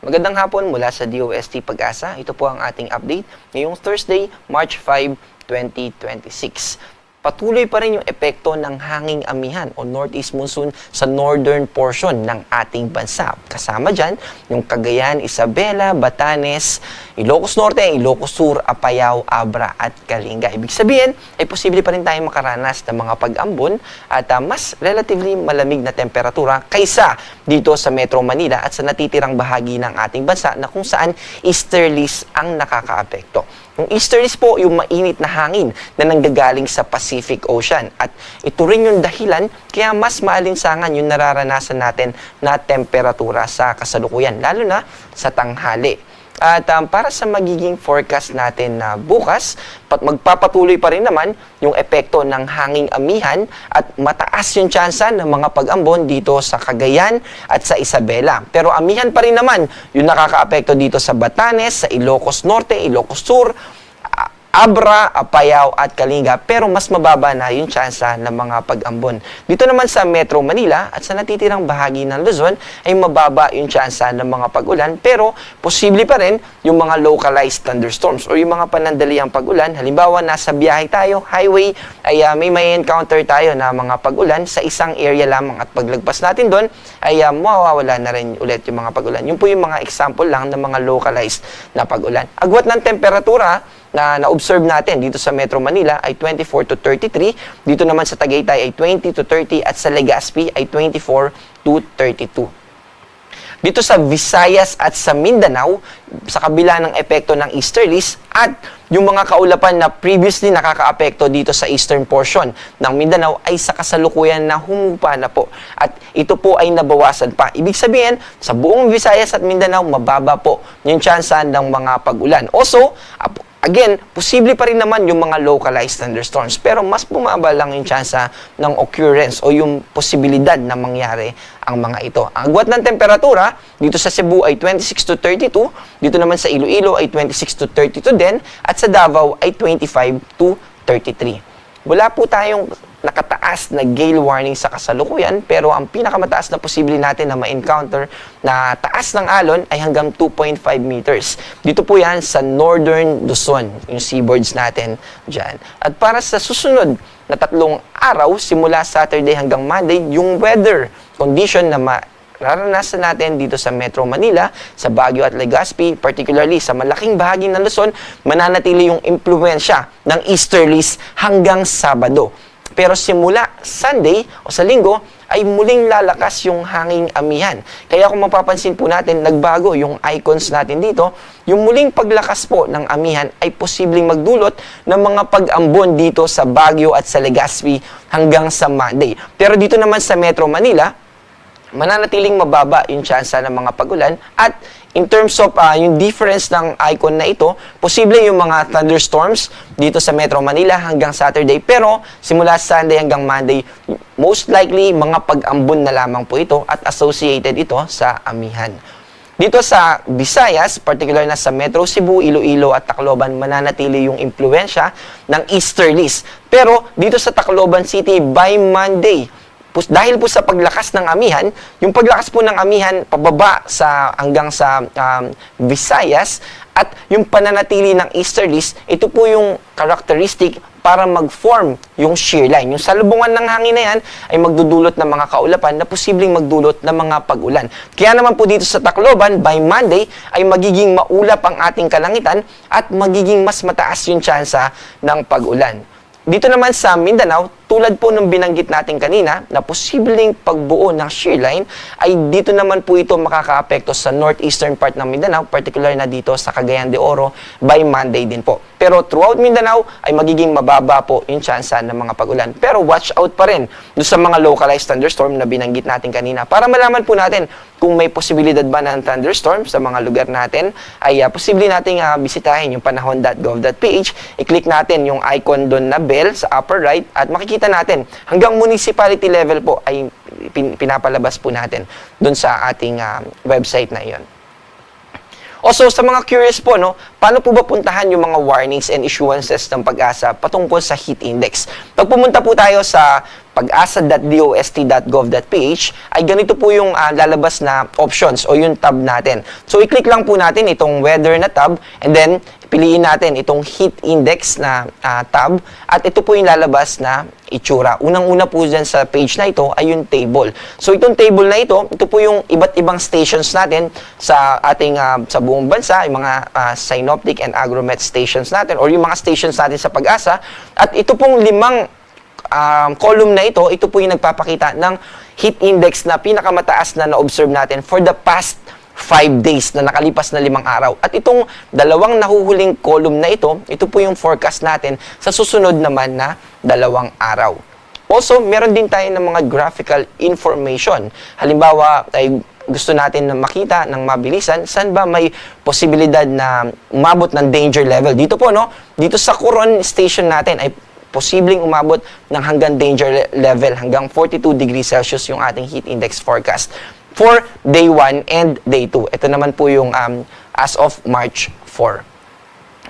Magandang hapon mula sa DOST Pag-asa. Ito po ang ating update ngayong Thursday, March 5, 2026. Patuloy pa rin yung epekto ng hanging amihan o northeast monsoon sa northern portion ng ating bansa. Kasama dyan yung Cagayan, Isabela, Batanes, Ilocos Norte, Ilocos Sur, Apayao, Abra at Kalinga. Ibig sabihin ay posible pa rin tayong makaranas ng mga pag-ambon at mas relatively malamig na temperatura kaysa dito sa Metro Manila at sa natitirang bahagi ng ating bansa na kung saan easterlies ang nakakaapekto. Yung easterlies po, yung mainit na hangin na nanggagaling sa Pacific Ocean. At ito rin yung dahilan kaya mas maalinsangan yung nararanasan natin na temperatura sa kasalukuyan, lalo na sa tanghali. At para sa magiging forecast natin na bukas, magpapatuloy pa rin naman yung epekto ng hanging amihan at mataas yung tsansa ng mga pag-ambon dito sa Cagayan at sa Isabela. Pero amihan pa rin naman yung nakakaapekto dito sa Batanes, sa Ilocos Norte, Ilocos Sur, Abra, Apayao at Kalinga, pero mas mababa na yung tsansa ng mga pag-ambon. Dito naman sa Metro Manila at sa natitirang bahagi ng Luzon ay mababa yung tsansa ng mga pag-ulan, pero posible pa rin yung mga localized thunderstorms o yung mga panandaliang pag-ulan. Halimbawa, nasa biyahe tayo, highway, ay may encounter tayo na mga pag-ulan sa isang area lamang at paglagpas natin doon ay mawawala na rin ulit yung mga pag-ulan. Yun po yung mga example lang ng mga localized na pag-ulan. Agwat ng temperatura na na-observe natin dito sa Metro Manila ay 24 to 33, dito naman sa Tagaytay ay 20 to 30 at sa Legazpi ay 24 to 32. Dito sa Visayas at sa Mindanao, sa kabila ng epekto ng easterlies at yung mga kaulapan na previously nakakaapekto dito sa eastern portion ng Mindanao ay sa kasalukuyan na humupa na po. At ito po ay nabawasan pa. Ibig sabihin, sa buong Visayas at Mindanao, mababa po yung tsansa ng mga pag-ulan. Also, again, posible pa rin naman yung mga localized thunderstorms, pero mas bumaba lang yung tsansa ng occurrence o yung posibilidad na mangyari ang mga ito. Ang agwat ng temperatura, dito sa Cebu ay 26 to 32, dito naman sa Iloilo ay 26 to 32 din, at sa Davao ay 25 to 33. Wala po tayong nakataas na gale warning sa kasalukuyan, pero ang pinakamataas na posible natin na ma-encounter na taas ng alon ay hanggang 2.5 meters. Dito po yan sa northern Luzon, yung seaboards natin dyan. At para sa susunod na 3 araw, simula Saturday hanggang Monday, yung weather condition na nararanasan natin dito sa Metro Manila, sa Baguio at Legazpi, particularly sa malaking bahagi ng Luzon, mananatili yung impluwensya ng easterlies hanggang Sabado. Pero simula Sunday o sa Linggo ay muling lalakas yung hanging amihan. Kaya kung mapapansin po natin, nagbago yung icons natin dito. Yung muling paglakas po ng amihan ay posibleng magdulot ng mga pag-ambon dito sa Baguio at sa Legazpi hanggang sa Monday. Pero dito naman sa Metro Manila, mananatiling mababa yung tsansa ng mga pag-ulan at in terms of yung difference ng icon na ito, posible yung mga thunderstorms dito sa Metro Manila hanggang Saturday, pero simula Sunday hanggang Monday, most likely mga pag-ambon na lamang po ito at associated ito sa amihan. Dito sa Visayas, particular na sa Metro Cebu, Iloilo at Tacloban, mananatili yung impluwensya ng easterlies. Pero dito sa Tacloban City, by Monday, dahil po sa paglakas ng amihan, yung paglakas po ng amihan pababa hanggang sa Visayas at yung pananatili ng easterlies, ito po yung characteristic para mag-form yung shear line. Yung salubungan ng hangin na yan ay magdudulot ng mga kaulapan na posibleng magdulot ng mga pag-ulan. Kaya naman po dito sa Tacloban, by Monday, ay magiging maulap ang ating kalangitan at magiging mas mataas yung tsansa ng pag-ulan. Dito naman sa Mindanao, tulad po ng binanggit natin kanina na posibleng pagbuo ng shear line, ay dito naman po ito makakaapekto sa northeastern part ng Mindanao, particular na dito sa Cagayan de Oro by Monday din po. Pero throughout Mindanao ay magiging mababa po yung tsansa ng mga pag-ulan. Pero watch out pa rin doon sa mga localized thunderstorm na binanggit natin kanina para malaman po natin kung may posibilidad ba ng thunderstorm sa mga lugar natin, ay posible nating bisitahin yung panahon.gov.ph, i-click natin yung icon doon na bell sa upper right at makikita natin hanggang municipality level po ay pinapalabas po natin doon sa ating website na iyon. Also, sa mga curious po, paano po ba puntahan yung mga warnings and issuances ng Pag-asa patungkol sa heat index? Pag pumunta po tayo sa pag-asa.dost.gov.ph ay ganito po yung lalabas na options o yung tab natin. So, i-click lang po natin itong weather na tab and then piliin natin itong heat index na tab at ito po yung lalabas na itsura. Unang-una po dyan sa page na ito ay yung table. So, itong table na ito po yung iba't ibang stations natin sa ating sa buong bansa, yung mga synoptic and agromet stations natin or yung mga stations natin sa pag-asa. At ito pong limang column na ito po yung nagpapakita ng heat index na pinakamataas na na-observe natin for the past 5 days na nakalipas na 5 araw. At itong dalawang nahuhuling column na ito po yung forecast natin sa susunod naman na 2 araw. Also, meron din tayo ng mga graphical information. Halimbawa, ay gusto natin na makita ng mabilisan, saan ba may posibilidad na umabot ng danger level. Dito po, no? Dito sa Coron station natin ay posibleng umabot ng hanggang danger level, hanggang 42 degrees Celsius yung ating heat index forecast for day 1 and day 2. Ito naman po yung as of March 4.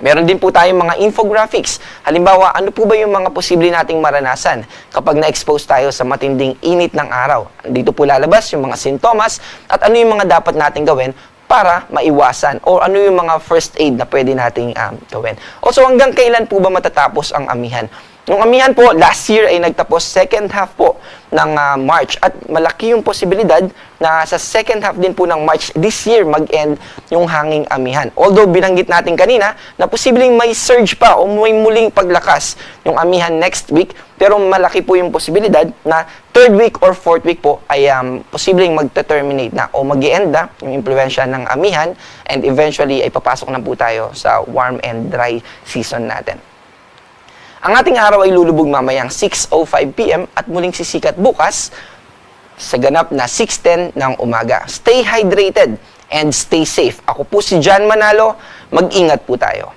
Meron din po tayong mga infographics. Halimbawa, ano po ba yung mga posible nating maranasan kapag na-expose tayo sa matinding init ng araw? Dito po lalabas yung mga sintomas at ano yung mga dapat nating gawin para maiwasan o ano yung mga first aid na pwede nating gawin. Also, hanggang kailan po ba matatapos ang amihan? Yung amihan po, last year ay nagtapos second half po ng March at malaki yung posibilidad na sa second half din po ng March this year mag-end yung hanging amihan. Although binanggit natin kanina na posibleng may surge pa o may muling paglakas yung amihan next week, pero malaki po yung posibilidad na third week or fourth week po ay posibleng magte-terminate na o mag-end na yung impluwensya ng amihan and eventually ay papasok na po tayo sa warm and dry season natin. Ang ating araw ay lulubog mamayang 6:05 PM at muling sisikat bukas sa ganap na 6:10 ng umaga. Stay hydrated and stay safe. Ako po si John Manalo. Mag-ingat po tayo.